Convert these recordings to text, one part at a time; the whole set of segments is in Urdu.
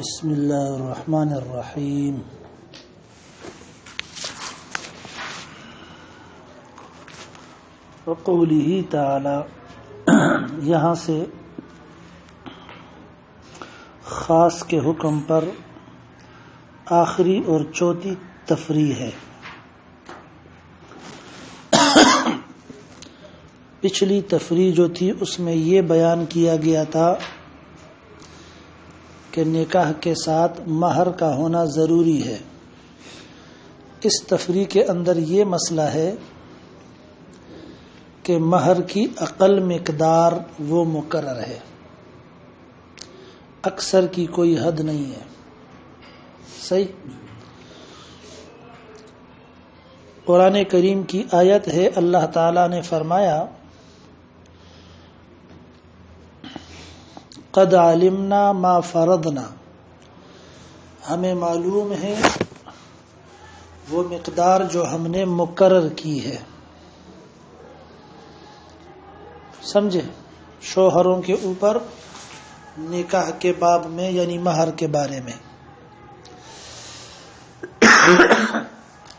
بسم اللہ الرحمن الرحیم۔ وقوله تعالی، یہاں سے خاص کے حکم پر آخری اور چوتھی تفریح ہے۔ پچھلی تفریح جو تھی اس میں یہ بیان کیا گیا تھا کہ نکاح کے ساتھ مہر کا ہونا ضروری ہے۔ اس تفریح کے اندر یہ مسئلہ ہے کہ مہر کی اقل مقدار وہ مقرر ہے، اکثر کی کوئی حد نہیں ہے۔ صحیح؟ قرآن کریم کی آیت ہے، اللہ تعالی نے فرمایا قد علمنا ما فرضنا، ہمیں معلوم ہے وہ مقدار جو ہم نے مقرر کی ہے۔ سمجھے؟ شوہروں کے اوپر نکاح کے باب میں یعنی مہر کے بارے میں۔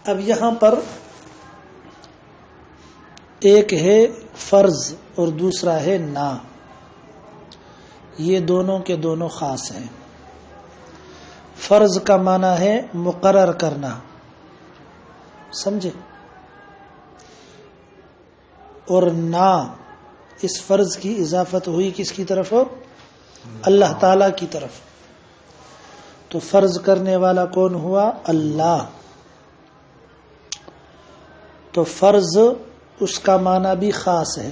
اب یہاں پر ایک ہے فرض اور دوسرا ہے نا، یہ دونوں کے دونوں خاص ہیں۔ فرض کا معنی ہے مقرر کرنا، سمجھے؟ اور نا، اس فرض کی اضافت ہوئی کس کی طرف؟ اللہ تعالی کی طرف۔ تو فرض کرنے والا کون ہوا؟ اللہ۔ تو فرض اس کا معنی بھی خاص ہے،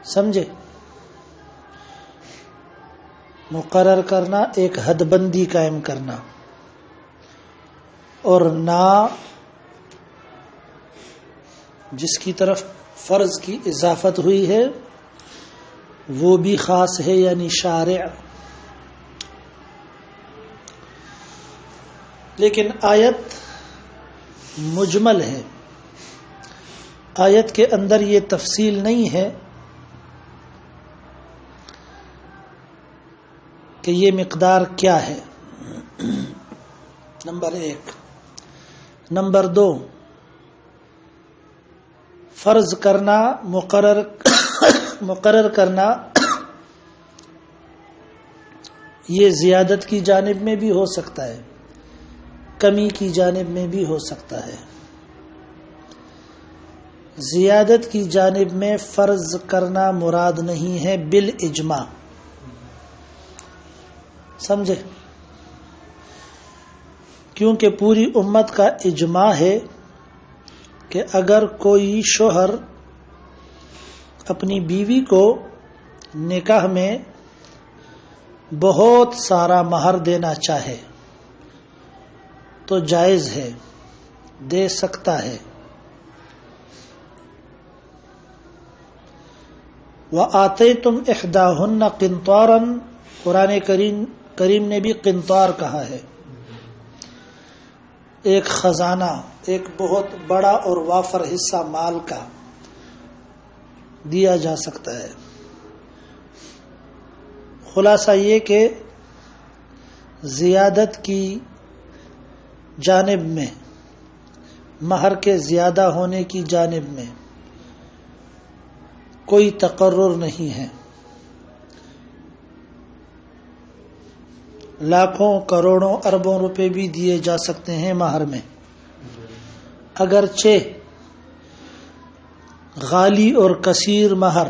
سمجھے؟ مقرر کرنا، ایک حد بندی قائم کرنا، اور نا جس کی طرف فرض کی اضافت ہوئی ہے وہ بھی خاص ہے، یعنی شارع۔ لیکن آیت مجمل ہے، آیت کے اندر یہ تفصیل نہیں ہے کہ یہ مقدار کیا ہے، نمبر ایک۔ نمبر دو، فرض کرنا، مقرر کرنا، یہ زیادت کی جانب میں بھی ہو سکتا ہے، کمی کی جانب میں بھی ہو سکتا ہے۔ زیادت کی جانب میں فرض کرنا مراد نہیں ہے بالاجماع، سمجھے؟ کیونکہ پوری امت کا اجماع ہے کہ اگر کوئی شوہر اپنی بیوی کو نکاح میں بہت سارا مہر دینا چاہے تو جائز ہے، دے سکتا ہے۔ وَآتَيْتُمْ إِحْدَاهُنَّ قِنْطَارًا، قرآن کریم نے بھی قنطار کہا ہے، ایک خزانہ، ایک بہت بڑا اور وافر حصہ مال کا دیا جا سکتا ہے۔ خلاصہ یہ کہ زیادت کی جانب میں، مہر کے زیادہ ہونے کی جانب میں کوئی تقرر نہیں ہے۔ لاکھوں، کروڑوں، اربوں روپے بھی دیے جا سکتے ہیں مہر میں، اگرچہ غالی اور کثیر مہر،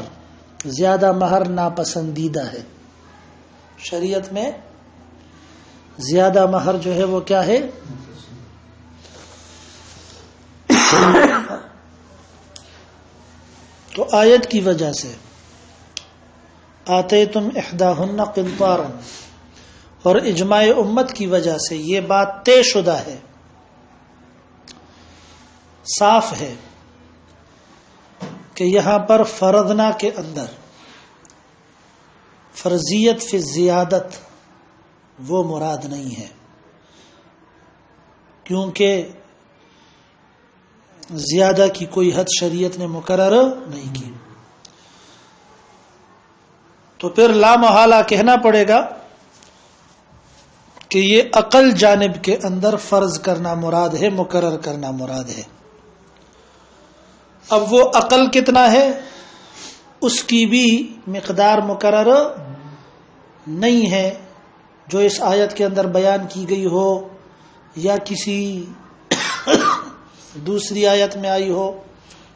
زیادہ مہر ناپسندیدہ ہے۔ شریعت میں زیادہ مہر جو ہے وہ کیا ہے؟ تو آیت کی وجہ سے آتیتم احداہن قنطارا اور اجماع امت کی وجہ سے یہ بات طے شدہ ہے، صاف ہے کہ یہاں پر فرضنا کے اندر فرضیت فی زیادت وہ مراد نہیں ہے، کیونکہ زیادہ کی کوئی حد شریعت نے مقرر نہیں کی۔ تو پھر لا محالہ کہنا پڑے گا کہ یہ عقل جانب کے اندر فرض کرنا مراد ہے، مقرر کرنا مراد ہے۔ اب وہ عقل کتنا ہے اس کی بھی مقدار مقرر نہیں ہے، جو اس آیت کے اندر بیان کی گئی ہو یا کسی دوسری آیت میں آئی ہو،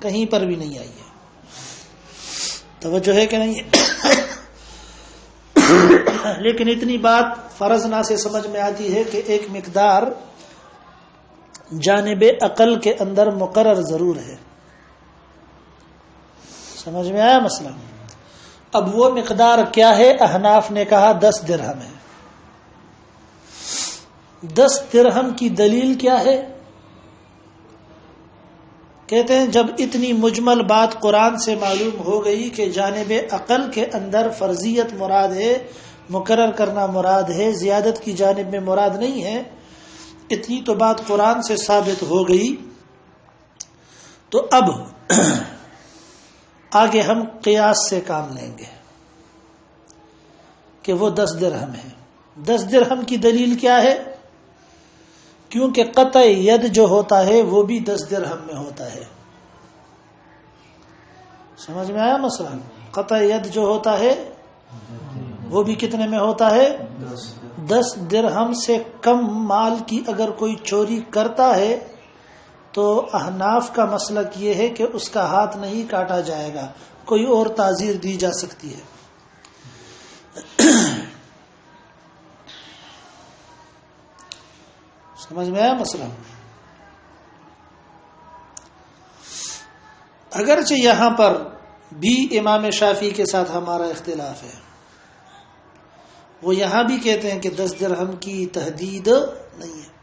کہیں پر بھی نہیں آئی ہے۔ توجہ ہے کہ نہیں؟ لیکن اتنی بات فرض نہ سے سمجھ میں آتی ہے کہ ایک مقدار جانب عقل کے اندر مقرر ضرور ہے۔ سمجھ میں آیا مسئلہ؟ اب وہ مقدار کیا ہے؟ احناف نے کہا 10 درہم ہے۔ 10 درہم کی دلیل کیا ہے؟ کہتے ہیں جب اتنی مجمل بات قرآن سے معلوم ہو گئی کہ جانب عقل کے اندر فرضیت مراد ہے، مقرر کرنا مراد ہے، زیادت کی جانب میں مراد نہیں ہے، اتنی تو بات قرآن سے ثابت ہو گئی، تو اب آگے ہم قیاس سے کام لیں گے کہ وہ 10 درہم ہے۔ 10 درہم کی دلیل کیا ہے؟ کیونکہ قطع ید جو ہوتا ہے وہ بھی 10 درہم میں ہوتا ہے۔ سمجھ میں آیا مسئلہ؟ قطع ید جو ہوتا ہے وہ بھی کتنے میں ہوتا ہے؟ 10 درہم سے کم مال کی اگر کوئی چوری کرتا ہے تو احناف کا مسلک یہ ہے کہ اس کا ہاتھ نہیں کاٹا جائے گا، کوئی اور تعزیر دی جا سکتی ہے۔ سمجھ میں آیا مسئلہ؟ اگرچہ یہاں پر بھی امام شافعی کے ساتھ ہمارا اختلاف ہے، وہ یہاں بھی کہتے ہیں کہ 10 درہم کی تحدید نہیں ہے،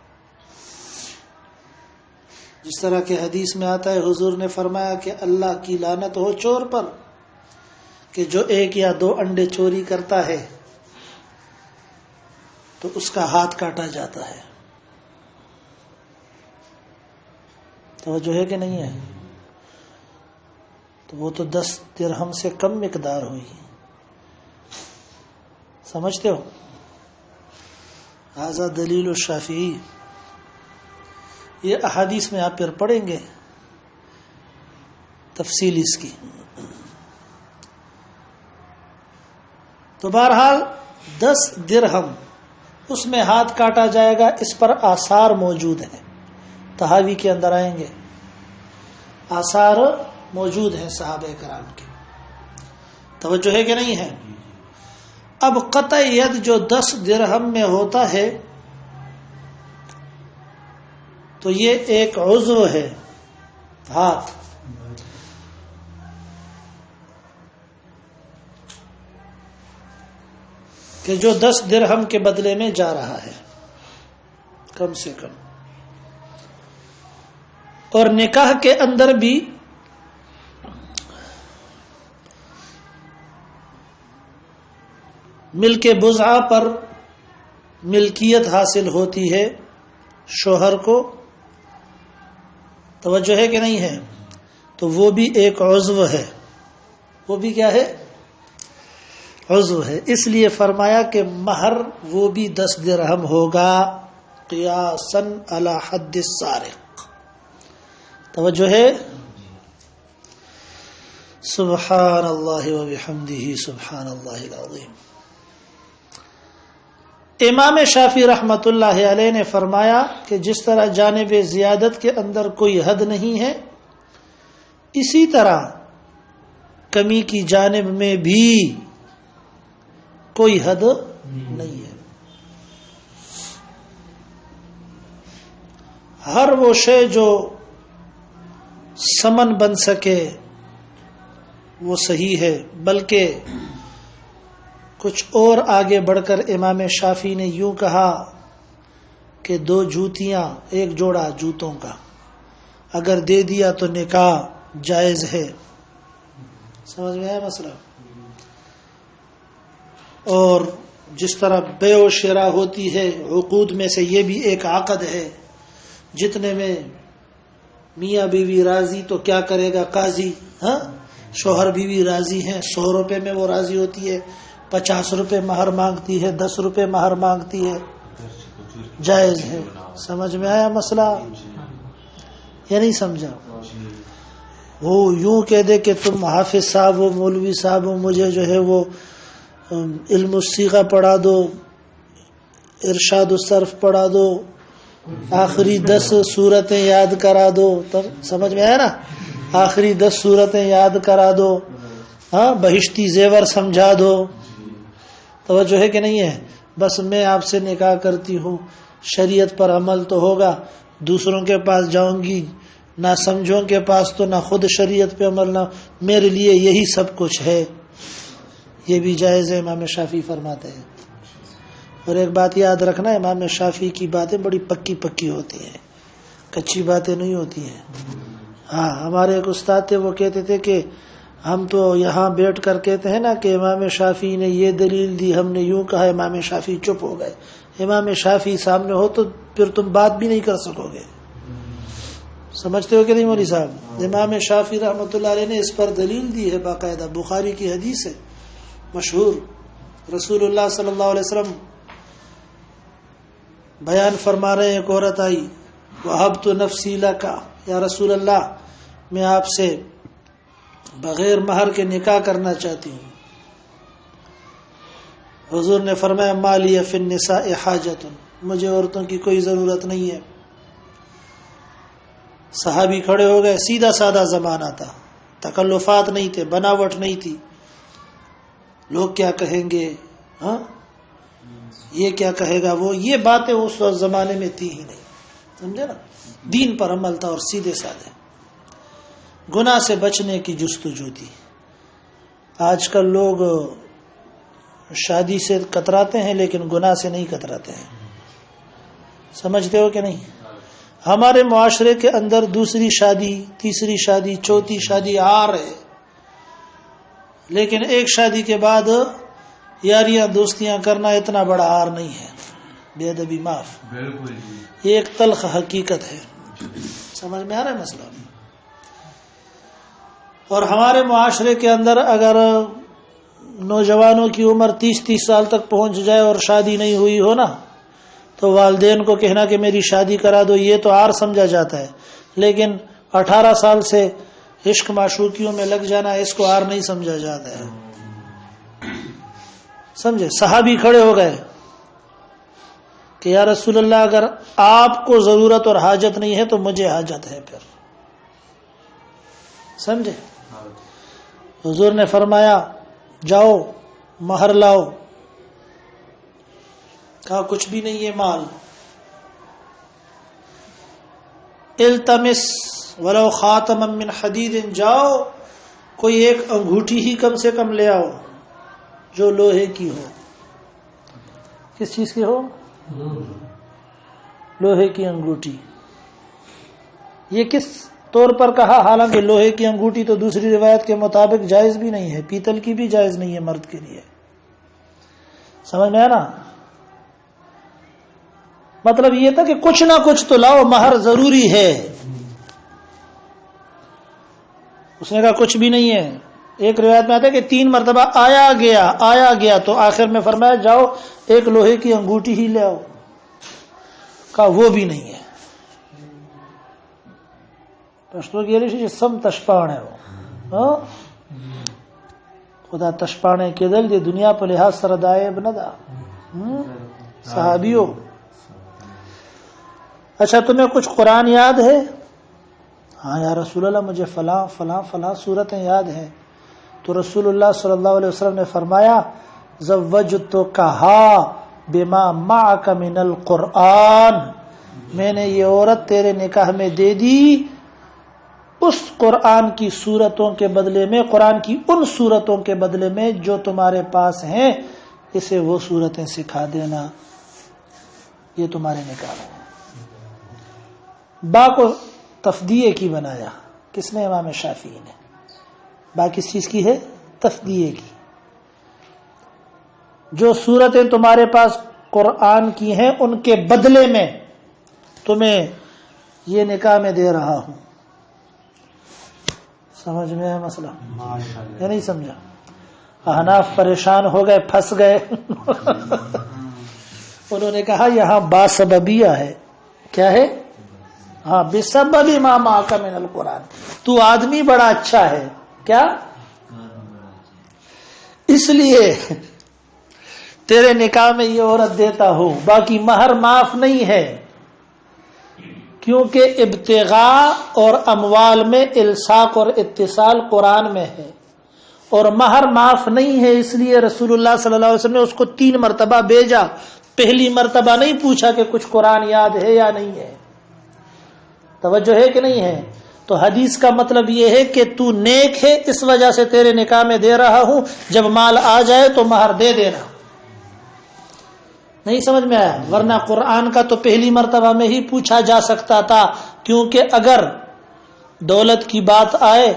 جس طرح کہ حدیث میں آتا ہے حضور نے فرمایا کہ اللہ کی لعنت ہو چور پر کہ جو 1 یا 2 انڈے چوری کرتا ہے تو اس کا ہاتھ کاٹا جاتا ہے۔ توجہ ہے کہ نہیں ہے؟ تو وہ تو 10 درہم سے کم مقدار ہوئی، سمجھتے ہو؟ ھذا دلیل الشافعی۔ یہ احادیث میں آپ پھر پڑھیں گے تفصیل اس کی۔ تو بہرحال 10 درہم اس میں ہاتھ کاٹا جائے گا، اس پر آثار موجود ہیں، تحاوی کے اندر آئیں گے، آثار موجود ہیں صحابہ کرام کے۔ توجہ ہے کہ نہیں ہے؟ اب قطع ید جو 10 درہم میں ہوتا ہے تو یہ ایک عضو ہے، ہاتھ، کہ جو 10 درہم کے بدلے میں جا رہا ہے کم سے کم۔ اور نکاح کے اندر بھی ملک بضعہ پر ملکیت حاصل ہوتی ہے شوہر کو، توجہ ہے کہ نہیں ہے؟ تو وہ بھی ایک عضو ہے، وہ بھی کیا ہے؟ عضو ہے۔ اس لیے فرمایا کہ مہر وہ بھی 10 درہم ہوگا، قیاساً علی حد السارق۔ توجہ ہے؟ سبحان اللہ وبحمدہ سبحان اللہ العظیم۔ امام شافعی رحمت اللہ علیہ نے فرمایا کہ جس طرح جانب زیادت کے اندر کوئی حد نہیں ہے، اسی طرح کمی کی جانب میں بھی کوئی حد نہیں ہے۔ ہر وہ شے جو ثمن بن سکے وہ صحیح ہے، بلکہ کچھ اور آگے بڑھ کر امام شافعی نے یوں کہا کہ 2 جوتیاں، ایک جوڑا جوتوں کا اگر دے دیا تو نکاح جائز ہے۔ سمجھ میں آیا مسئلہ؟ اور جس طرح بیع و شراء ہوتی ہے عقود میں سے یہ بھی ایک عقد ہے، جتنے میں میاں بیوی راضی تو کیا کرے گا قاضی؟ ہاں، شوہر بیوی راضی ہیں، 100 روپے میں وہ راضی ہوتی ہے، 50 روپے مہر مانگتی ہے، 10 روپے مہر مانگتی ہے، جائز ہے. سمجھ میں آیا مسئلہ یا نہیں سمجھا؟ وہ یوں کہہ دے کہ تم حافظ صاحب ہو، مولوی صاحب ہو، مجھے جو ہے وہ علم الصیغہ پڑھا دو، ارشاد الصرف پڑھا دو، آخری 10 صورتیں یاد کرا دو. تب سمجھ میں آیا نا؟ آخری 10 صورتیں یاد کرا دو، ہاں بہشتی زیور سمجھا دو. توجہ ہے کہ نہیں ہے؟ بس میں آپ سے نکاح کرتی ہوں، شریعت پر عمل تو ہوگا، دوسروں کے پاس جاؤں گی نہ سمجھوں کے پاس تو نہ خود شریعت پہ عمل، نہ میرے لیے یہی سب کچھ ہے. یہ بھی جائز ہے، امام شافعی فرماتے ہیں. اور ایک بات یاد رکھنا، امام شافعی کی باتیں بڑی پکی پکی ہوتی ہیں، کچی باتیں نہیں ہوتی ہیں. ہاں ہمارے ایک استاد تھے، وہ کہتے تھے کہ ہم تو یہاں بیٹھ کر کہتے ہیں نا کہ امام شافعی نے یہ دلیل دی، ہم نے یوں کہا، امام شافعی چپ ہو گئے. امام شافعی سامنے ہو تو پھر تم بات بھی نہیں کر سکو گے. سمجھتے ہو کہ نہیں مولوی صاحب؟ امام شافعی رحمۃ اللہ علیہ نے اس پر دلیل دی ہے، باقاعدہ بخاری کی حدیث ہے مشہور. رسول اللہ صلی اللہ علیہ وسلم بیان فرما رہے ہیں، ایک عورت آئی، وَهَبْتُ نَفْسِي لَكَ، یا رسول اللہ میں آپ سے بغیر مہر کے نکاح کرنا چاہتی ہوں. حضور نے فرمایا مَا لِيَ فِي النِّسَاءِ حَاجَةٌ، مجھے عورتوں کی کوئی ضرورت نہیں ہے. صحابی کھڑے ہو گئے. سیدھا سادہ زمانہ تھا، تکلفات نہیں تھے، بناوٹ نہیں تھی. لوگ کیا کہیں گے، ہاں یہ کیا کہے گا، وہ یہ باتیں اس زمانے میں تھی ہی نہیں. سمجھے نا؟ دین پر عمل تھا اور سیدھے سادے. گناہ سے بچنے کی جستجو تھی. آج کل لوگ شادی سے کتراتے ہیں لیکن گناہ سے نہیں کتراتے ہیں. سمجھتے ہو کہ نہیں؟ ہمارے معاشرے کے اندر دوسری شادی، تیسری شادی، چوتھی شادی آ رہے، لیکن ایک شادی کے بعد یاریاں دوستیاں کرنا اتنا بڑا آر نہیں ہے. بے ادبی معاف، یہ ایک تلخ حقیقت ہے. سمجھ میں آ رہا ہے مسئلہ؟ اور ہمارے معاشرے کے اندر اگر نوجوانوں کی عمر 30 سال تک پہنچ جائے اور شادی نہیں ہوئی ہو نا، تو والدین کو کہنا کہ میری شادی کرا دو، یہ تو آر سمجھا جاتا ہے. لیکن 18 سال سے عشق معشوقیوں میں لگ جانا، اس کو آر نہیں سمجھا جاتا ہے. سمجھے؟ صحابی کھڑے ہو گئے کہ یا رسول اللہ اگر آپ کو ضرورت اور حاجت نہیں ہے تو مجھے حاجت ہے. پھر سمجھے؟ حضور نے فرمایا جاؤ مہر لاؤ. کہا کچھ بھی نہیں ہے مال. التمس ولو خاتما من حدید، جاؤ کوئی ایک انگوٹھی ہی کم سے کم لے آؤ جو لوہے کی ہو. کس چیز کی ہو؟ لوہے کی انگوٹھی. یہ کس طور پر کہا؟ حالانکہ لوہے کی انگوٹھی تو دوسری روایت کے مطابق جائز بھی نہیں ہے، پیتل کی بھی جائز نہیں ہے مرد کے لیے. سمجھ میں آیا نا؟ مطلب یہ تھا کہ کچھ نہ کچھ تو لاؤ، مہر ضروری ہے. اس نے کہا کچھ بھی نہیں ہے. ایک روایت میں آتا ہے کہ 3 مرتبہ آیا گیا تو آخر میں فرمایا جاؤ ایک لوہے کی انگوٹھی ہی لے آؤ. کہا وہ بھی نہیں ہے. سم تشپانے ہو خدا تشپانے کے دل دے دنیا پر لحاظ سردائے بندا صحابیوں. اچھا تمہیں کچھ قرآن یاد ہے؟ ہاں یا رسول اللہ مجھے فلاں فلاں فلاں صورتیں یاد ہیں. تو رسول اللہ صلی اللہ علیہ وسلم نے فرمایا زوجتکہا بما معک من القرآن، میں نے یہ عورت تیرے نکاح میں دے دی اس قرآن کی صورتوں کے بدلے میں، قرآن کی ان صورتوں کے بدلے میں جو تمہارے پاس ہیں، اسے وہ صورتیں سکھا دینا، یہ تمہارے نکاح ہے. با کو تفدیے کی بنایا کس نے؟ امام شافعی نے. با کس چیز کی ہے؟ تفدیے کی. جو صورتیں تمہارے پاس قرآن کی ہیں ان کے بدلے میں تمہیں یہ نکاح میں دے رہا ہوں. سمجھ میں ہے مسئلہ یا نہیں سمجھا؟ احناف پریشان ہو گئے، پھنس گئے. انہوں نے کہا یہاں باسببیہ ہے. کیا ہے؟ ہاں، بسبب ما معک من القرآن. تو آدمی بڑا اچھا ہے. کیا؟ اس لیے تیرے نکاح میں یہ عورت دیتا ہوں، باقی مہر معاف نہیں ہے، کیونکہ ابتغاء اور اموال میں الصاق اور اتصال قرآن میں ہے، اور مہر معاف نہیں ہے. اس لیے رسول اللہ صلی اللہ علیہ وسلم نے اس کو 3 مرتبہ بھیجا. پہلی مرتبہ نہیں پوچھا کہ کچھ قرآن یاد ہے یا نہیں ہے. توجہ ہے کہ نہیں ہے؟ تو حدیث کا مطلب یہ ہے کہ تو نیک ہے، اس وجہ سے تیرے نکاح میں دے رہا ہوں، جب مال آ جائے تو مہر دے دینا. نہیں سمجھ میں آیا؟ ورنہ قرآن کا تو پہلی مرتبہ میں ہی پوچھا جا سکتا تھا، کیونکہ اگر دولت کی بات آئے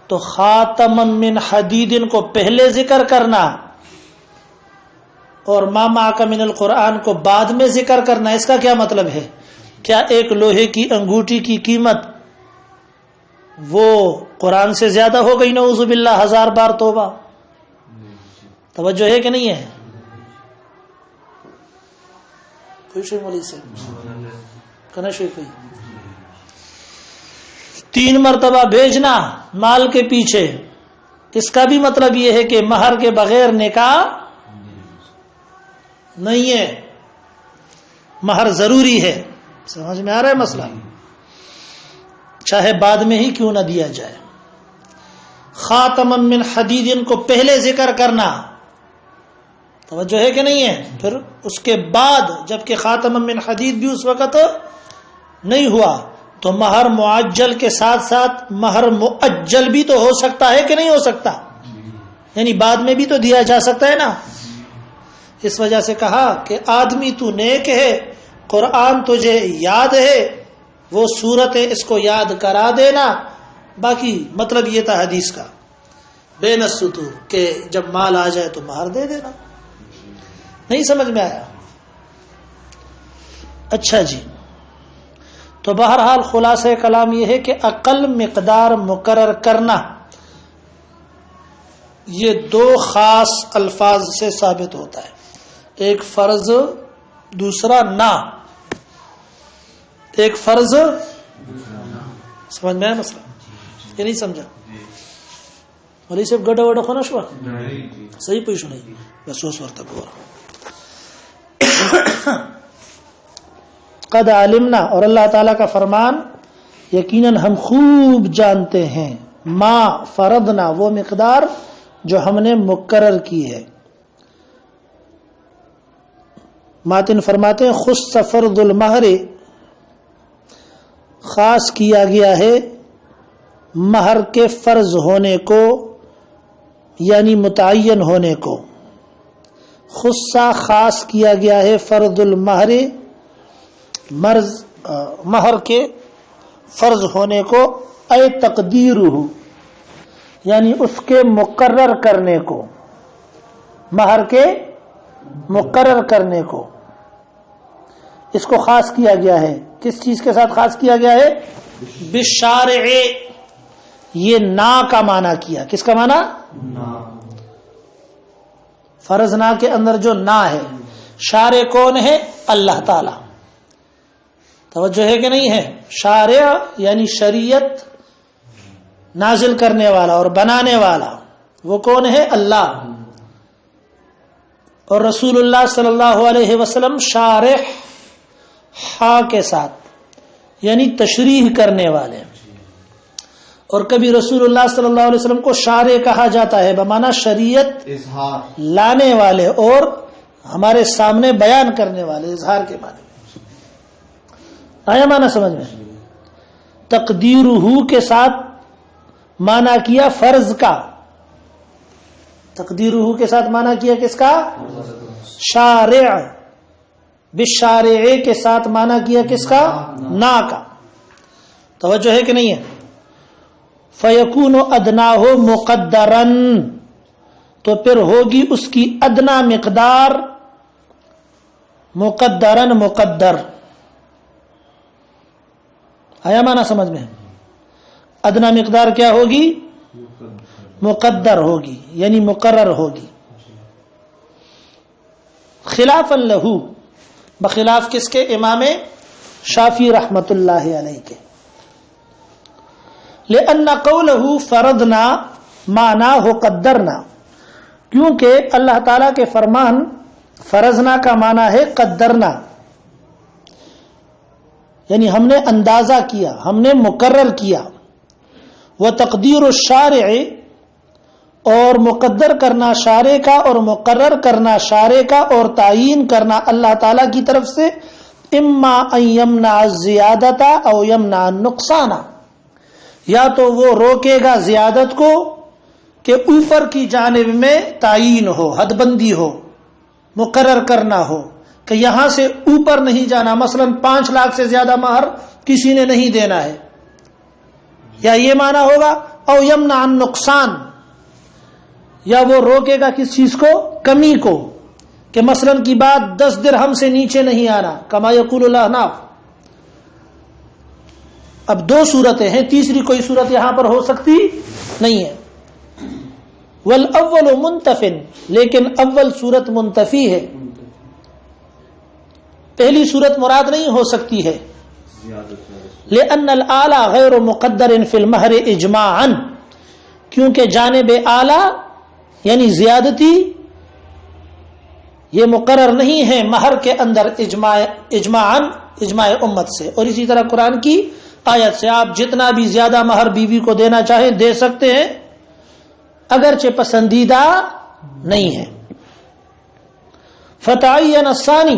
تو خاتم من حدید کو پہلے ذکر کرنا اور ما معک من القرآن کو بعد میں ذکر کرنا، اس کا کیا مطلب ہے؟ کیا ایک لوہے کی انگوٹھی کی قیمت وہ قرآن سے زیادہ ہو گئی؟ نعوذ باللہ، 1000 بار توبہ. توجہ ہے کہ نہیں ہے؟ کوئی مولی سے کہنا کوئی 3 مرتبہ بھیجنا مال کے پیچھے، اس کا بھی مطلب یہ ہے کہ مہر کے بغیر نکاح نہیں ہے، مہر ضروری ہے. سمجھ میں آ رہا ہے مسئلہ؟ چاہے بعد میں ہی کیوں نہ دیا جائے. خاتم من حدید کو پہلے ذکر کرنا، توجہ ہے کہ نہیں ہے؟ پھر اس کے بعد جبکہ خاتم من حدید بھی اس وقت نہیں ہوا تو مہر معجل کے ساتھ ساتھ مہر مؤجل بھی تو ہو سکتا ہے کہ نہیں ہو سکتا؟ یعنی بعد میں بھی تو دیا جا سکتا ہے نا. اس وجہ سے کہا کہ آدمی تو نیک ہے، قرآن تجھے یاد ہے، وہ صورت ہے، اس کو یاد کرا دینا. باقی مطلب یہ تھا حدیث کا بین السطور کہ جب مال آ جائے تو مہر دے دینا. نہیں سمجھ میں آیا؟ اچھا جی، تو بہرحال خلاصہ کلام یہ ہے کہ اقل مقدار مقرر کرنا یہ 2 خاص الفاظ سے ثابت ہوتا ہے، ایک فرض، دوسرا نا. ایک فرض، سمجھ میں آیا مسئلہ؟ یہ نہیں سمجھا؟ ولی صرف گڈا وڈا خونا شوا صحیح پوچھو نہیں بس اس وقت تک قد علمنا، اور اللہ تعالیٰ کا فرمان یقیناً ہم خوب جانتے ہیں، ما فرضنا، وہ مقدار جو ہم نے مقرر کی ہے. ماتن فرماتے ہیں خص فرض المہر، خاص کیا گیا ہے مہر کے فرض ہونے کو، یعنی متعین ہونے کو. خصہ خاص کیا گیا ہے فرض المہر، مہر کے فرض ہونے کو، اے تقدیرہ، یعنی اس کے مقرر کرنے کو، مہر کے مقرر کرنے کو اس کو خاص کیا گیا ہے. کس چیز کے ساتھ خاص کیا گیا ہے؟ بالشارع. یہ نا کا معنی کیا. کس کا معنی؟ فرض نا کے اندر جو نا ہے، شارع کون ہے؟ اللہ تعالی. توجہ ہے کہ نہیں ہے؟ شارع یعنی شریعت نازل کرنے والا اور بنانے والا، وہ کون ہے؟ اللہ. اور رسول اللہ صلی اللہ علیہ وسلم شارح ہا کے ساتھ یعنی تشریح کرنے والے. اور کبھی رسول اللہ صلی اللہ علیہ وسلم کو شارع کہا جاتا ہے بمعنی شریعت لانے والے اور ہمارے سامنے بیان کرنے والے، اظہار کے معنی. آیا معنی سمجھ میں؟ تقدیرہ کے ساتھ معنی کیا فرض کا، تقدیرہ کے ساتھ معنی کیا کس کا؟ شارع. بالشارع کے ساتھ معنی کیا کس کا؟ نا کا. توجہ ہے کہ نہیں ہے؟ فیکون ادناہ مقدرن، تو پھر ہوگی اس کی ادنا مقدار مقدرن، مقدر. آیا معنی سمجھ میں؟ ادنا مقدار کیا ہوگی؟ مقدر ہوگی، یعنی مقرر ہوگی. خلافا لہو، بخلاف کس کے؟ امام شافعی رحمت اللہ علیہ کے. لأن قوله فرضنا معناه قدرنا، کیونکہ اللہ تعالیٰ کے فرمان فرضنا کا معنی ہے قدرنا، یعنی ہم نے اندازہ کیا، ہم نے مقرر کیا. وتقدیر الشارع، اور مقدر کرنا شارع کا اور مقرر کرنا شارع کا اور تعیین کرنا اللہ تعالیٰ کی طرف سے، اما ان یمنع الزیادۃ او یمنع النقصان، یا تو وہ روکے گا زیادت کو کہ اوپر کی جانب میں تعیین ہو، حد بندی ہو، مقرر کرنا ہو کہ یہاں سے اوپر نہیں جانا، مثلا 5 لاکھ سے زیادہ مہر کسی نے نہیں دینا ہے، یا یہ معنی ہوگا. او یمنع النقصان، یا وہ روکے گا کس چیز کو؟ کمی کو، کہ مثلا کی بات 10 درہم سے نیچے نہیں آنا، کما یقول الاحناف. اب 2 صورتیں ہیں، تیسری کوئی صورت یہاں پر ہو سکتی نہیں ہے. والاول منتفن، لیکن اول صورت منتفی ہے، پہلی صورت مراد نہیں ہو سکتی ہے. لأن الآلہ غیر مقدر فی المہر اجماعا، کیونکہ جانب اعلی یعنی زیادتی یہ مقرر نہیں ہے مہر کے اندر اجماعا، اجماع امت سے. اور اسی طرح قرآن کی آیت سے آپ جتنا بھی زیادہ مہر بیوی کو دینا چاہیں دے سکتے ہیں، اگرچہ پسندیدہ نہیں ہے. فتعین الثانی،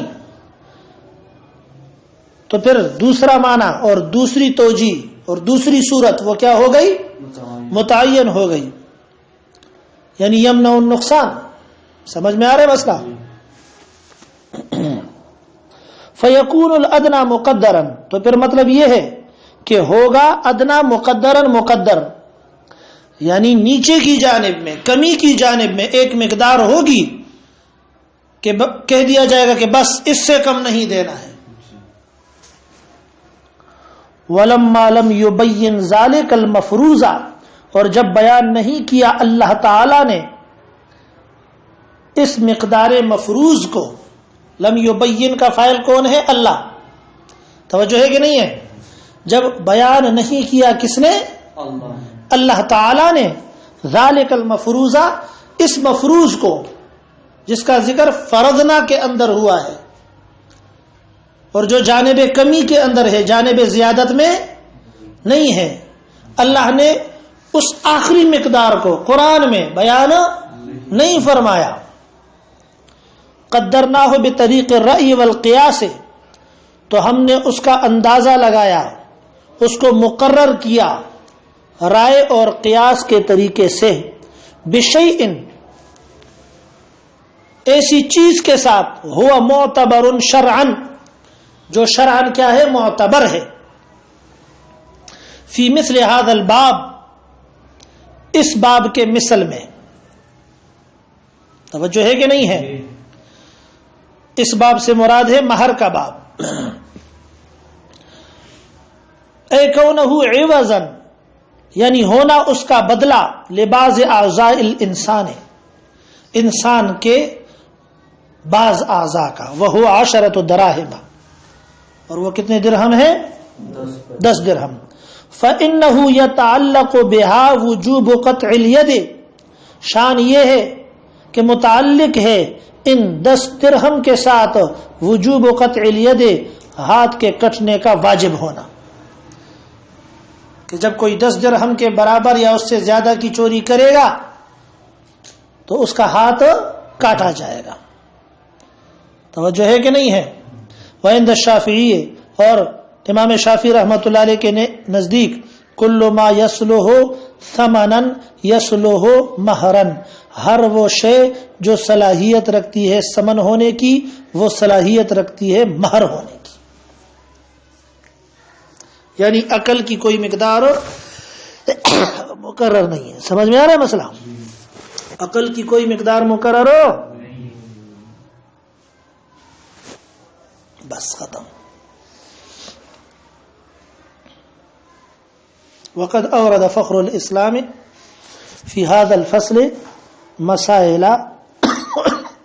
تو پھر دوسرا معنی اور دوسری توجیہ اور دوسری صورت وہ کیا ہو گئی؟ متعین ہو گئی، یعنی یمنع النقصان. سمجھ میں آ رہا ہے مسئلہ؟ فیکون الادنی مقدرا، تو پھر مطلب یہ ہے کہ ہوگا ادنا مقدرن، مقدر یعنی نیچے کی جانب میں، کمی کی جانب میں ایک مقدار ہوگی کہ کہہ دیا جائے گا کہ بس اس سے کم نہیں دینا ہے. وَلَمَّا لَمْ يُبَيِّنْ ذَلِكَ الْمَفْرُوضَ، اور جب بیان نہیں کیا اللہ تعالی نے اس مقدار مفروض کو. لم یبین کا فاعل کون ہے؟ اللہ. توجہ ہے کہ نہیں ہے؟ جب بیان نہیں کیا کس نے؟ اللہ تعالی نے. ذالک المفروض، اس مفروض کو جس کا ذکر فرضنا کے اندر ہوا ہے، اور جو جانب کمی کے اندر ہے، جانب زیادت میں نہیں ہے. اللہ نے اس آخری مقدار کو قرآن میں بیان نہیں فرمایا. قدرناہ بطریق الرأی والقیاس، تو ہم نے اس کا اندازہ لگایا، اس کو مقرر کیا رائے اور قیاس کے طریقے سے. بشیء، ایسی چیز کے ساتھ، ہوا معتبر شرعن، جو شرعن کیا ہے؟ معتبر ہے. فی مثل هذا الباب، اس باب کے مثل میں. توجہ ہے کہ نہیں ہے؟ اس باب سے مراد ہے مہر کا باب. اے کونہ عوضا، یعنی ہونا اس کا بدلہ، لبعض اعضاء الانسان، انسان کے بعض اعضاء کا. وہو 10 دراہم، اور وہ کتنے درہم ہیں؟ 10 درہم. فإنه يتعلق بها وجوب قطع اليد، شان یہ ہے کہ متعلق ہے ان 10 درہم کے ساتھ وجوب قطع الید، ہاتھ کے کٹنے کا واجب ہونا. کہ جب کوئی 10 درہم کے برابر یا اس سے زیادہ کی چوری کرے گا تو اس کا ہاتھ کاٹا جائے گا. توجہ ہے کہ نہیں ہے؟ وعند الشافعی، اور امام شافعی رحمۃ اللہ علیہ کے نزدیک، کل ما یصلح ثمنا یصلح مہرا، ہر وہ شے جو صلاحیت رکھتی ہے ثمن ہونے کی، وہ صلاحیت رکھتی ہے مہر ہونے کی. یعنی عقل کی کوئی مقدار مقرر نہیں ہے. سمجھ میں آ رہا ہے مسئلہ؟ عقل کی کوئی مقدار مقرر ہو، بس ختم. وقد اورد فخر الاسلام فی هذا الفصل مسائل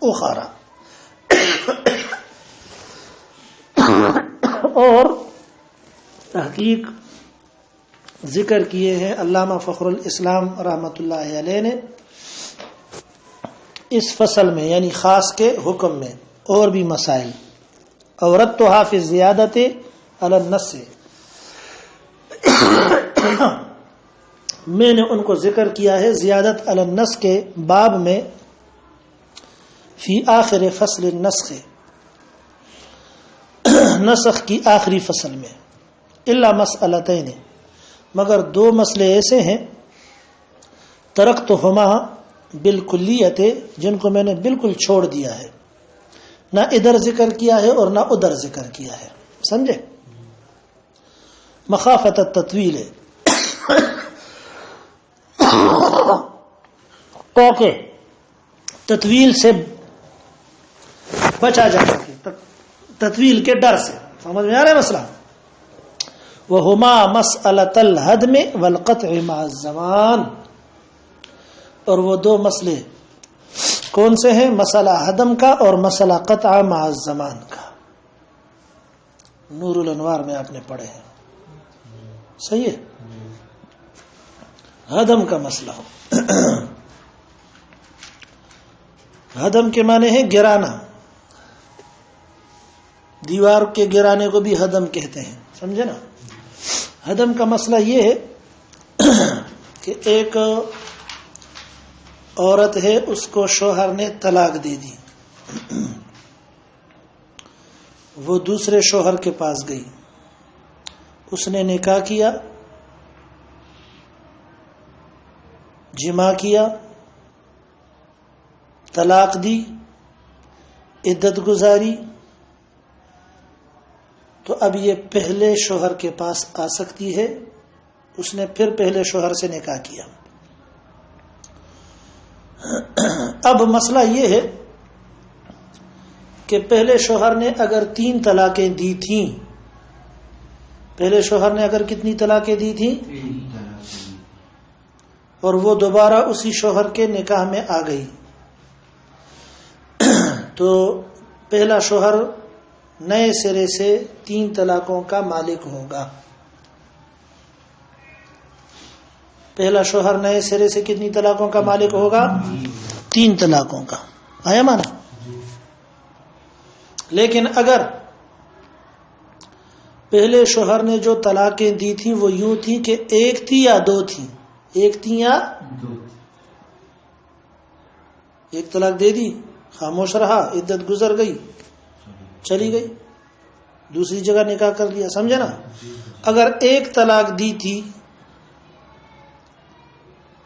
اخرى. اور تحقیق ذکر کیے ہیں علامہ فخر الاسلام رحمۃ اللہ علیہ نے اس فصل میں، یعنی خاص کے حکم میں، اور بھی مسائل. اورتھا فی زیادت علی النص، میں نے ان کو ذکر کیا ہے زیادت علی النص کے باب میں، فی آخر فصل النسخ، نسخ کی آخری فصل میں، الا مسئلتین، مگر دو مسئلے ایسے ہیں، ترکتہما بالکلیت، جن کو میں نے بالکل چھوڑ دیا ہے، نہ ادھر ذکر کیا ہے اور نہ ادھر ذکر کیا ہے. سمجھے؟ مخافت التطویل، تاکہ تطویل سے بچا جا سکے، تطویل کے ڈر سے. سمجھ میں آ رہا ہے مسئلہ؟ وہما مسئلۃ الحدم والقطع مع الزمان، اور وہ دو مسئلے کون سے ہیں؟ مسئلہ حدم کا اور مسئلہ قطع مع الزمان کا. نور الانوار میں آپ نے پڑھے ہیں. صحیح ہے؟ حدم کا مسئلہ ہو. حدم کے معنی ہے گرانا، دیوار کے گرانے کو بھی حدم کہتے ہیں. سمجھے نا؟ حدم کا مسئلہ یہ ہے کہ ایک عورت ہے، اس کو شوہر نے طلاق دے دی، وہ دوسرے شوہر کے پاس گئی، اس نے نکاح کیا، جماع کیا، طلاق دی، عدت گزاری، تو اب یہ پہلے شوہر کے پاس آ سکتی ہے. اس نے پھر پہلے شوہر سے نکاح کیا. اب مسئلہ یہ ہے کہ پہلے شوہر نے اگر 3 طلاقیں دی تھیں، پہلے شوہر نے اگر کتنی طلاقیں دی تھیں، اور وہ دوبارہ اسی شوہر کے نکاح میں آ گئی، تو پہلا شوہر نئے سرے سے 3 طلاقوں کا مالک ہوگا. پہلا شوہر نئے سرے سے کتنی طلاقوں کا مالک ہوگا؟ 3 طلاقوں کا. آیا مانا؟ لیکن اگر پہلے شوہر نے جو طلاقیں دی تھیں وہ یوں تھی کہ 1 تھی یا 2 تھی، 1 تھی یا 1 طلاق دے دی، خاموش رہا، عدت گزر گئی، چلی گئی، دوسری جگہ نکاح کر لیا. سمجھے نا؟ اگر 1 طلاق دی تھی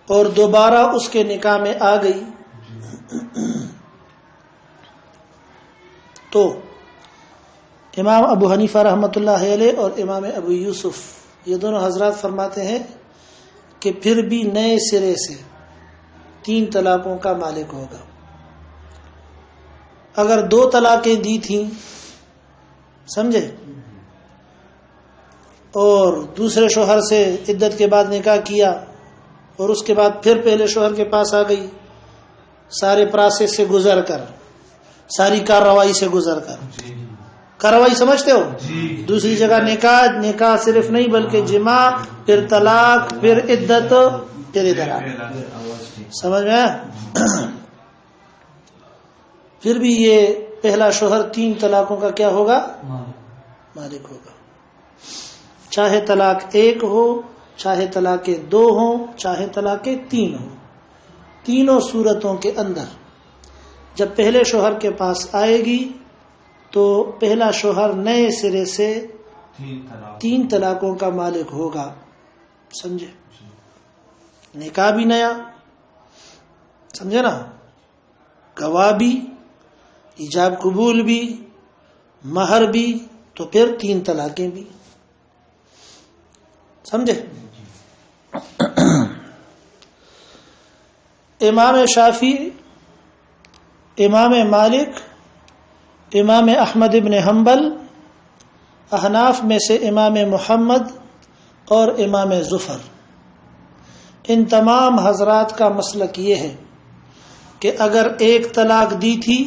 اور دوبارہ اس کے نکاح میں آ گئی، تو امام ابو حنیفہ رحمۃ اللہ علیہ اور امام ابو یوسف یہ دونوں حضرات فرماتے ہیں کہ پھر بھی نئے سرے سے 3 طلاقوں کا مالک ہوگا. اگر 2 طلاقیں دی تھیں، سمجھے، اور دوسرے شوہر سے عدت کے بعد نکاح کیا اور اس کے بعد پھر پہلے شوہر کے پاس آ گئی، سارے پروسیس سے گزر کر، ساری کارروائی سے گزر کر، کارروائی سمجھتے ہو؟ دوسری جگہ نکاح صرف نہیں بلکہ جماع، پھر طلاق، پھر عدت، پھر ادھر آ. سمجھ میں؟ پھر بھی یہ پہلا شوہر 3 طلاقوں کا کیا ہوگا؟ مالک ہوگا. چاہے طلاق 1 ہو، چاہے طلاق 2 ہو، چاہے طلاق 3 ہو، تینوں صورتوں کے اندر جب پہلے شوہر کے پاس آئے گی تو پہلا شوہر نئے سرے سے 3 طلاقوں کا مالک ہوگا. سمجھے؟ نکاح بھی نیا، سمجھے نا، گواہ بھی، ایجاب قبول بھی، مہر بھی، تو پھر 3 طلاقیں بھی. سمجھے؟ امام شافعی، امام مالک، امام احمد ابن حنبل، احناف میں سے امام محمد اور امام ظفر، ان تمام حضرات کا مسلک یہ ہے کہ اگر 1 طلاق دی تھی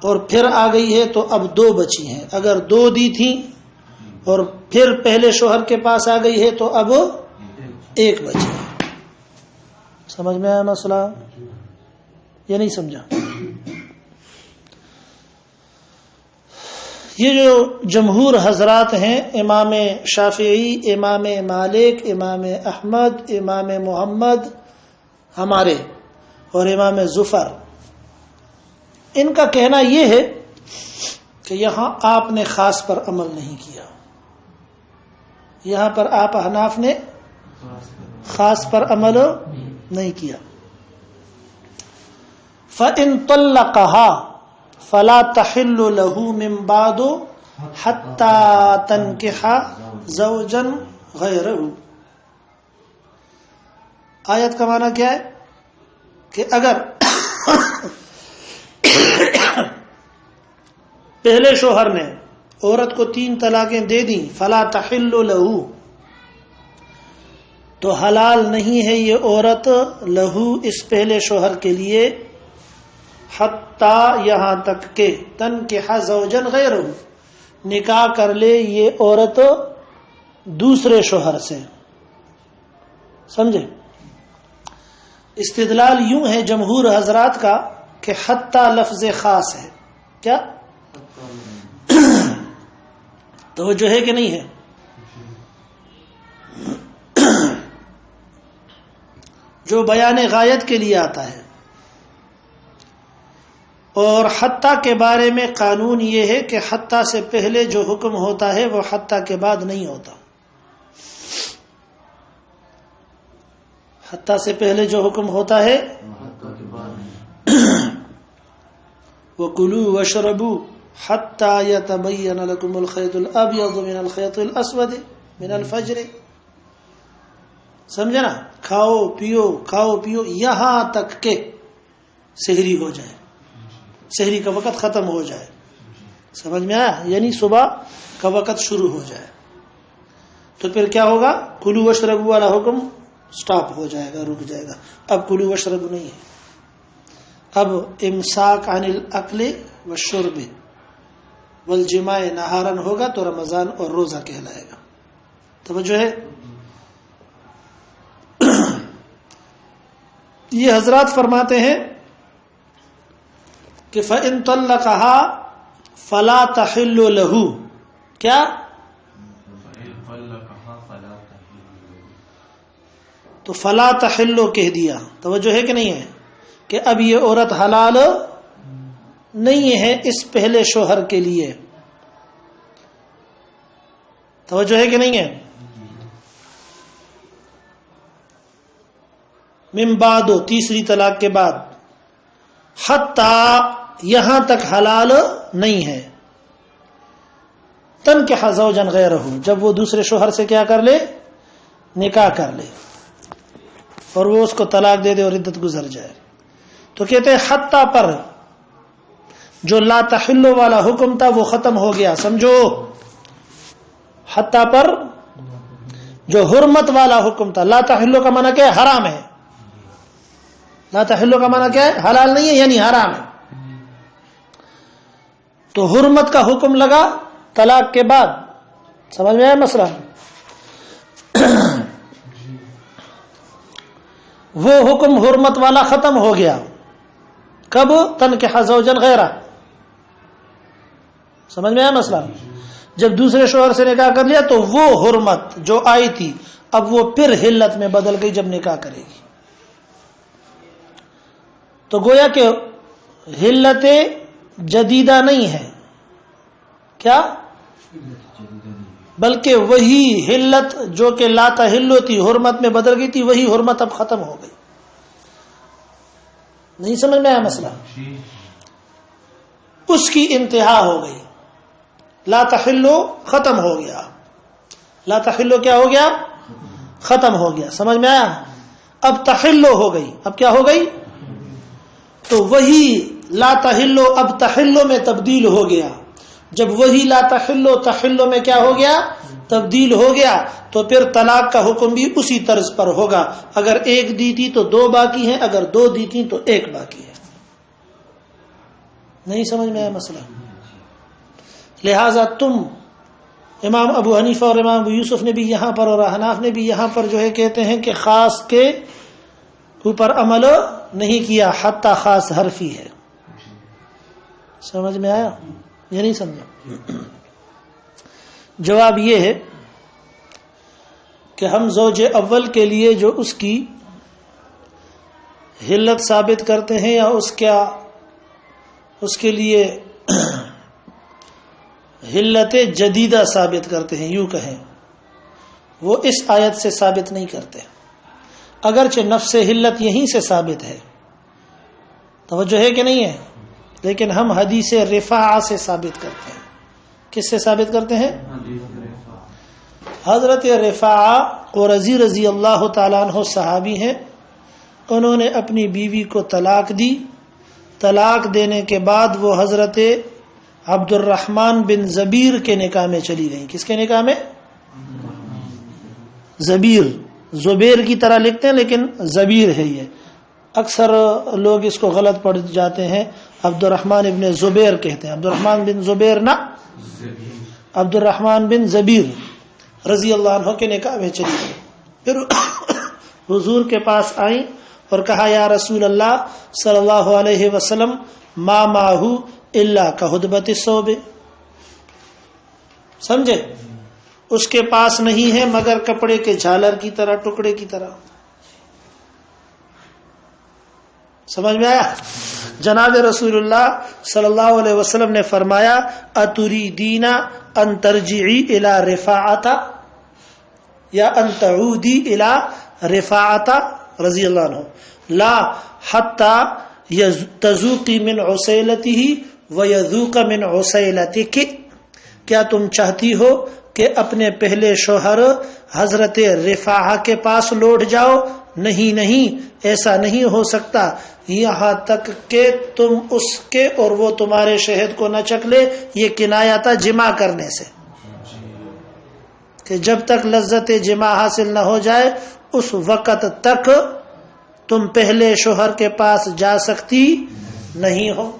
اور پھر آ گئی ہے تو اب 2 بچی ہیں. اگر 2 دی تھیں اور پھر پہلے شوہر کے پاس آ گئی ہے تو اب 1 بچی ہے. سمجھ میں آیا مسئلہ یا نہیں سمجھا؟ یہ جو جمہور حضرات ہیں، امام شافعی، امام مالک، امام احمد، امام محمد ہمارے اور امام ظفر، ان کا کہنا یہ ہے کہ یہاں آپ نے خاص پر عمل نہیں کیا. یہاں پر آپ احناف نے خاص پر عمل نہیں کیا. فَإِن طَلَّقَهَا فَلَا تَحِلُّ لَهُ مِن بَعْدُ حَتَّى تَنكِحَ زَوْجًا غَيْرَهُ. آیت کا معنی کیا ہے کہ اگر پہلے شوہر نے عورت کو 3 طلاقیں دے دیں، فَلَا تَحِلُّ لَهُ، تو حلال نہیں ہے یہ عورت لہو اس پہلے شوہر کے لیے، حتیٰ یہاں تک کہ تنکح زوجن غیرہ، نکاح کر لے یہ عورت دوسرے شوہر سے. سمجھے؟ استدلال یوں ہے جمہور حضرات کا کہ حتیٰ لفظ خاص ہے. کیا توجہ ہے کہ نہیں ہے؟ جو بیان غایت کے لیے آتا ہے. اور حتیٰ کے بارے میں قانون یہ ہے کہ حتیٰ سے پہلے جو حکم ہوتا ہے وہ حتیٰ کے بعد نہیں ہوتا. حتیٰ سے پہلے جو حکم ہوتا ہے وَكُلُوا وَاشْرَبُوا حَتَّى يَتَبَيَّنَ لَكُمُ الْخَيْطُ الْأَبْيَضُ مِنَ الْخَيْطِ الْأَسْوَدِ مِنَ الْفَجْرِ. سمجھے نا؟ کھاؤ پیو یہاں تک کہ سحری ہو جائے، سحری کا وقت ختم ہو جائے. سمجھ میں آیا؟ یعنی صبح کا وقت شروع ہو جائے. تو پھر کیا ہوگا؟ کلو وشربو والا حکم سٹاپ ہو جائے گا، رک جائے گا. اب کلو وشربو نہیں ہے، اب امساک عن الاکل والشرب والجماع نہارن ہوگا تو رمضان اور روزہ کہلائے گا. توجہ ہے؟ یہ حضرات فرماتے ہیں کہ فَإِن طَلَّقَهَا فَلَا تَحِلُّ لَهُ. کیا؟ تو فَلَا تَحِلُّ کہہ دیا. توجہ ہے کہ نہیں ہے کہ اب یہ عورت حلال نہیں ہے اس پہلے شوہر کے لیے. توجہ ہے کہ نہیں ہے؟ من بعد، تیسری طلاق کے بعد، حتی یہاں تک حلال نہیں ہے. تنکح زوجا غیرہ، جب وہ دوسرے شوہر سے کیا کر لے؟ نکاح کر لے اور وہ اس کو طلاق دے دے اور عدت گزر جائے. تو کہتے ہیں حتی پر جو لا تحل والا حکم تھا وہ ختم ہو گیا. سمجھو، حتی پر جو حرمت والا حکم تھا، لا تحل کا معنی کیا ہے؟ حرام ہے. لا تحل کا معنی کیا ہے؟ حلال نہیں ہے یعنی حرام ہے. تو حرمت کا حکم لگا طلاق کے بعد. سمجھ میں آیا مسئلہ؟ وہ حکم حرمت والا ختم ہو گیا. کب؟ تنکح زوجا غیرہ. سمجھ میں آیا مسئلہ؟ جب دوسرے شوہر سے نکاح کر لیا تو وہ حرمت جو آئی تھی اب وہ پھر حلت میں بدل گئی جب نکاح کرے گی. تو گویا کہ حلت جدیدہ نہیں ہے. کیا؟ بلکہ وہی حلت جو کہ لا تحل تھی، حرمت میں بدل گئی تھی، وہی حرمت اب ختم ہو گئی. نہیں سمجھ میں آیا مسئلہ؟ اس کی انتہا ہو گئی. لا تحل ختم ہو گیا. لا تحل کیا ہو گیا؟ ختم ہو گیا. سمجھ میں آیا؟ اب تحل ہو گئی. اب کیا ہو گئی؟ تو وہی لا تحل اب تحل میں تبدیل ہو گیا. جب وہی لا تحل تحل میں کیا ہو گیا؟ تبدیل ہو گیا. تو پھر طلاق کا حکم بھی اسی طرز پر ہوگا. اگر 1 دی تھی تو 2 باقی ہیں، اگر 2 دی تھی تو 1 باقی ہے. نہیں سمجھ میں آیا مسئلہ؟ لہذا تم امام ابو حنیفہ اور امام ابو یوسف نے بھی یہاں پر اور احناف نے بھی یہاں پر جو ہے کہتے ہیں کہ خاص کے اوپر عمل نہیں کیا، حتی خاص حرفی ہے. سمجھ میں آیا یہ نہیں سمجھا؟ جواب یہ ہے کہ ہم زوج اول کے لیے جو اس کی حلت ثابت کرتے ہیں یا اس کے لیے حلت جدیدہ ثابت کرتے ہیں، یوں کہیں، وہ اس آیت سے ثابت نہیں کرتے، اگرچہ نفس حلت یہیں سے ثابت ہے. توجہ ہے کہ نہیں ہے؟ لیکن ہم حدیث رفاعہ سے ثابت کرتے ہیں. کس سے ثابت کرتے ہیں؟ حضرت رفاعہ قرظی رضی اللہ تعالیٰ عنہ صحابی ہیں. انہوں نے اپنی بیوی کو طلاق دی. طلاق دینے کے بعد وہ حضرت عبد الرحمن بن زبیر کے نکاح میں چلی گئیں. کس کے نکاح میں؟ زبیر، زبیر کی طرح لکھتے ہیں لیکن زبیر ہے. یہ اکثر لوگ اس کو غلط پڑھ جاتے ہیں، عبد الرحمن ابن زبیر کہتے ہیں. عبد الرحمن بن زبیر نہ، عبد الرحمن بن زبیر رضی اللہ عنہ کے نکاح میں چلی گئی. پھر حضور کے پاس آئیں اور کہا یا رسول اللہ صلی اللہ علیہ وسلم ما ماہو الا کہدبۃ الثوب. سمجھے؟ اس کے پاس نہیں ہے مگر کپڑے کے جھالر کی طرح، ٹکڑے کی طرح. سمجھ میں آیا؟ جناب رسول اللہ صلی اللہ علیہ وسلم نے فرمایا اتریدین ان ترجعی الی رفاعۃ یا ان تعودی الی رفاعۃ رضی اللہ عنہ لا حتی تذوقی من عسیلتہ ویذوق من عسیلتک. کیا تم چاہتی ہو کہ اپنے پہلے شوہر حضرت رفاعہ کے پاس لوٹ جاؤ؟ نہیں، ایسا نہیں ہو سکتا یہاں تک کہ تم اس کے اور وہ تمہارے شہد کو نہ چکھ لے. یہ کنایا تھا جماع کرنے سے، کہ جب تک لذت جماع حاصل نہ ہو جائے اس وقت تک تم پہلے شوہر کے پاس جا سکتی نہیں ہو.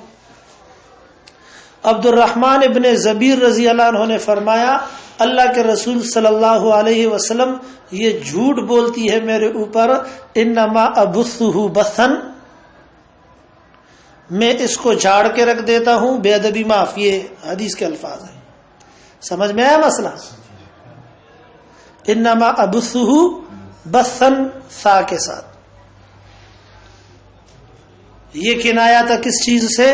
عبد الرحمن ابن زبیر رضی اللہ عنہ نے فرمایا اللہ کے رسول صلی اللہ علیہ وسلم یہ جھوٹ بولتی ہے میرے اوپر، انما ابثہ بثا، میں اس کو جھاڑ کے رکھ دیتا ہوں، بے ادبی معاف. یہ حدیث کے الفاظ ہیں. سمجھ میں آیا مسئلہ؟ انما ابثہ بثا سا کے ساتھ. یہ کنایا تھا کس چیز سے؟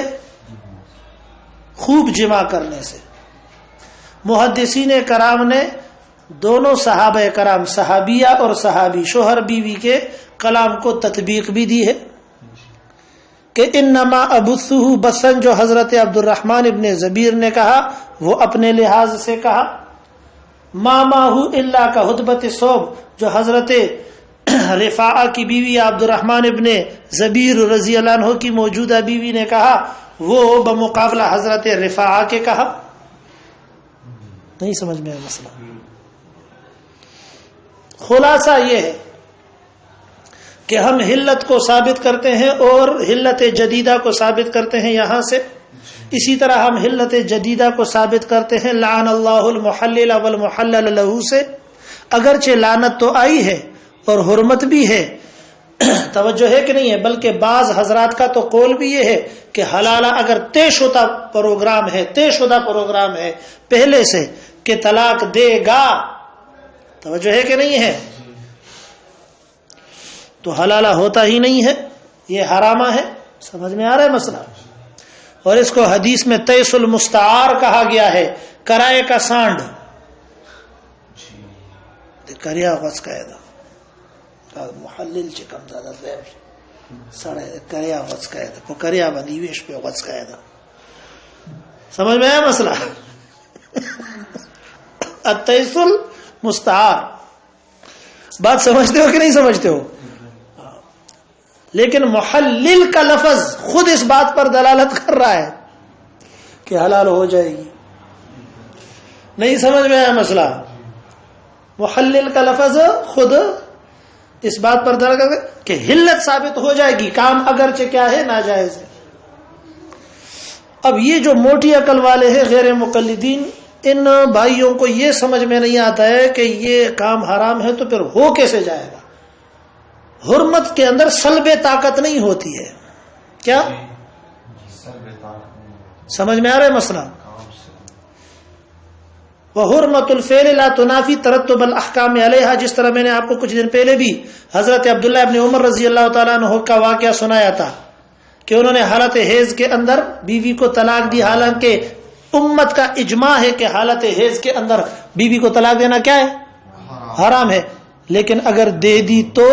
خوب جمع کرنے سے. محدثین کرام نے دونوں صحابہ کرام، صحابیہ اور صحابی، شوہر بیوی کے کلام کو تطبیق بھی دی ہے کہ انما ابثہ بثا جو حضرت عبد الرحمن ابن زبیر نے کہا وہ اپنے لحاظ سے کہا. ما ماہو الا کہدبۃ الثوب جو حضرت رفاعہ کی بیوی عبد الرحمن ابن زبیر رضی اللہ عنہ کی موجودہ بیوی نے کہا وہ بمقابلہ حضرت رفاعہ کے کہا. نہیں سمجھ میں آیا مسئلہ؟ خلاصہ یہ ہے کہ ہم حلت کو ثابت کرتے ہیں اور حلت جدیدہ کو ثابت کرتے ہیں یہاں سے. اسی طرح ہم حلت جدیدہ کو ثابت کرتے ہیں لعن اللہ المحلل والمحلل له سے. اگرچہ لعنت تو آئی ہے اور حرمت بھی ہے، توجہ ہے کہ نہیں ہے؟ بلکہ بعض حضرات کا تو قول بھی یہ ہے کہ حلالہ اگر طے شدہ پروگرام ہے پہلے سے کہ طلاق دے گا، توجہ ہے کہ نہیں ہے، تو حلالہ ہوتا ہی نہیں ہے، یہ حرامہ ہے. سمجھ میں آ رہا ہے مسئلہ؟ اور اس کو حدیث میں تیس المستعار کہا گیا ہے، کرائے کا سانڈ. کریا غص قاعدہ محلل چکم زیادہ سڑے کریا غص قاعدہ کریا بندیویش پہ غص قاعدہ. سمجھ میں آیا مسئلہ؟ التیس المستعار بات سمجھتے ہو کہ نہیں سمجھتے ہو؟ لیکن محلل کا لفظ خود اس بات پر دلالت کر رہا ہے کہ حلال ہو جائے گی. نہیں سمجھ میں آیا مسئلہ؟ محلل کا لفظ خود اس بات پر دلالت کرتا ہے کہ حلت ثابت ہو جائے گی، کام اگرچہ کیا ہے ناجائز ہے. اب یہ جو موٹی عقل والے ہیں غیر مقلدین، ان بھائیوں کو یہ سمجھ میں نہیں آتا ہے کہ یہ کام حرام ہے تو پھر ہو کیسے جائے گا. حرمت کے اندر سلب طاقت نہیں ہوتی ہے. کیا سمجھ میں آ رہا ہے مسئلہ؟ وحرمت الفعل لا تنافی ترتب الاحکام علیہا، جس طرح میں نے آپ کو کچھ دن پہلے بھی حضرت عبداللہ ابن عمر رضی اللہ تعالیٰ عنہ کا واقعہ سنایا تھا کہ انہوں نے حالت حیض کے اندر بیوی کو طلاق دی، حالانکہ امت کا اجماع ہے کہ حالت حیض کے اندر بیوی کو طلاق دینا کیا ہے؟ حرام ہے. لیکن اگر دے دی تو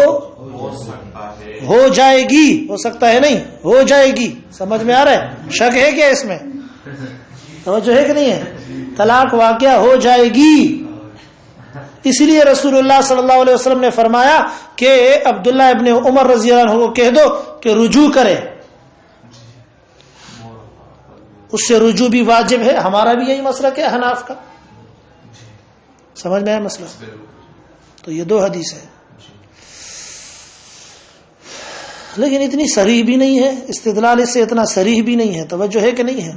ہو جائے گی، ہو سکتا ہے نہیں، ہو جائے گی. سمجھ میں آ رہا ہے؟ شک ہے کیا اس میں؟ توجہ ہے کہ نہیں ہے؟ طلاق واقعہ ہو جائے گی. اسی لیے رسول اللہ صلی اللہ علیہ وسلم نے فرمایا کہ عبداللہ ابن عمر رضی اللہ عنہ کو کہہ دو کہ رجوع کرے. اس سے رجوع بھی واجب ہے. ہمارا بھی یہی مسلک ہے حناف کا. سمجھ میں آیا مسئلہ؟ تو یہ دو حدیث ہے، لیکن اتنی صریح بھی نہیں ہے، استدلال اس سے اتنا صریح بھی نہیں ہے. توجہ ہے کہ نہیں ہے؟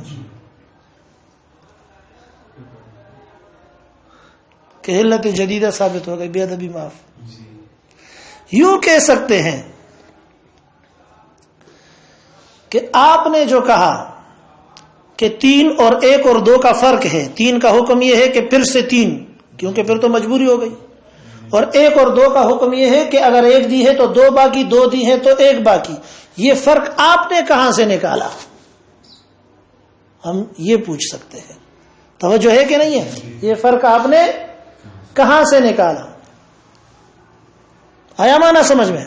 کہ علت جدیدہ ثابت ہو گئی، بے ادبی معاف. یوں کہہ سکتے ہیں کہ آپ نے جو کہا کہ 3 اور 1 اور 2 کا فرق ہے، 3 کا حکم یہ ہے کہ پھر سے 3، کیونکہ پھر تو مجبوری ہو گئی، اور 1 اور 2 کا حکم یہ ہے کہ اگر 1 دی ہے تو 2 باقی، 2 دی ہے تو 1 باقی. یہ فرق آپ نے کہاں سے نکالا؟ ہم یہ پوچھ سکتے ہیں. توجہ ہے کہ نہیں ہے؟ یہ فرق آپ نے کہاں سے نکالا؟ آیا مانا سمجھ میں؟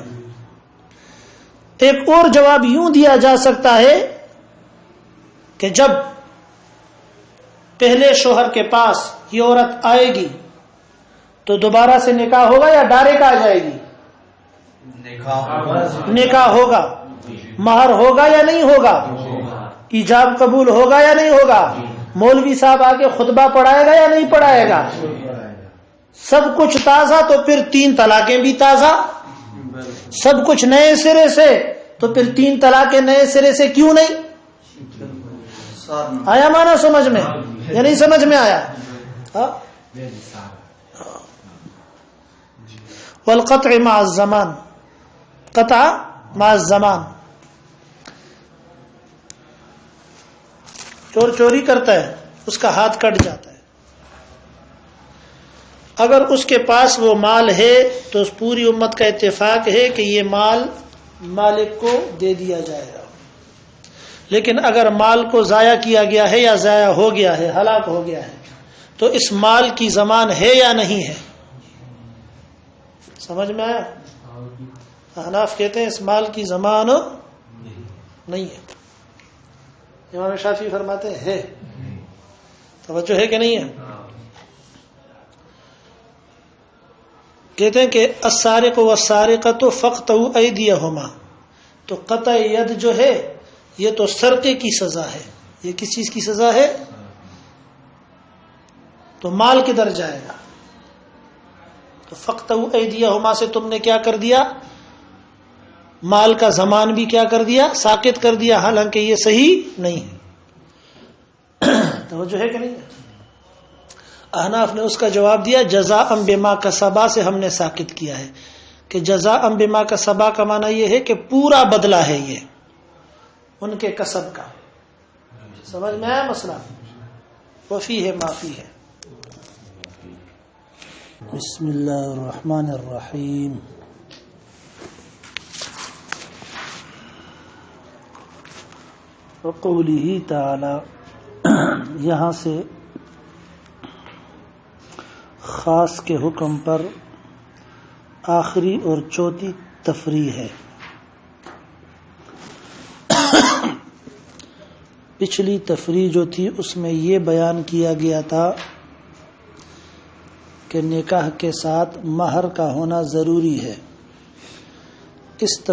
ایک اور جواب یوں دیا جا سکتا ہے کہ جب پہلے شوہر کے پاس یہ عورت آئے گی تو دوبارہ سے نکاح ہوگا یا ڈائریکٹ آ جائے گی؟ نکاح ہوگا. مہر ہوگا یا نہیں ہوگا؟ ایجاب قبول ہوگا یا نہیں ہوگا؟ مولوی صاحب آ کے خطبہ پڑھائے گا یا نہیں پڑھائے گا؟ سب کچھ تازہ، تو پھر 3 طلاقیں بھی تازہ. سب کچھ نئے سرے سے، تو پھر 3 طلاقیں نئے سرے سے کیوں نہیں؟ آیا مانا سمجھ میں یا نہیں سمجھ میں آیا؟ والقطع مع الزمان، قطع مع الزمان. چور چوری کرتا ہے، اس کا ہاتھ کٹ جاتا ہے. اگر اس کے پاس وہ مال ہے تو اس پوری امت کا اتفاق ہے کہ یہ مال مالک کو دے دیا جائے گا. لیکن اگر مال کو ضائع کیا گیا ہے یا ضائع ہو گیا ہے، ہلاک ہو گیا ہے، تو اس مال کی ضمان ہے یا نہیں ہے؟ سمجھ میں آیا؟ احناف کہتے ہیں اس مال کی ضمان نہیں ہے. امام شافعی فرماتے ہیں ہے. توجہ ہے کہ نہیں ہے؟ کہتے ہیں کہ السارق والسارقۃ فاقطعوا ایدیہما، تو قطع ید جو ہے یہ تو سرقے کی سزا ہے. یہ کس چیز کی سزا ہے؟ تو مال کدھر جائے گا؟ تو فاقطعوا ایدیہما سے تم نے کیا کر دیا؟ مال کا ضمان بھی کیا کر دیا؟ ساقط کر دیا، حالانکہ یہ صحیح نہیں ہے. توجہ ہے کہ نہیں؟ احناف نے اس کا جواب دیا جزاء بما کسبا سے ہم نے ساقط کیا ہے کہ جزاء بما کسبا کا معنی یہ ہے کہ پورا بدلہ ہے یہ ان کے کسب کا. سمجھ میں آیا مسئلہ؟ وفی ہے معافی ہے. بسم اللہ الرحمن الرحیم. وقوله تعالی، یہاں سے خاص کے حکم پر آخری اور چوتھی تفریح ہے. پچھلی تفریح جو تھی اس میں یہ بیان کیا گیا تھا کہ نکاح کے ساتھ مہر کا ہونا ضروری ہے. اس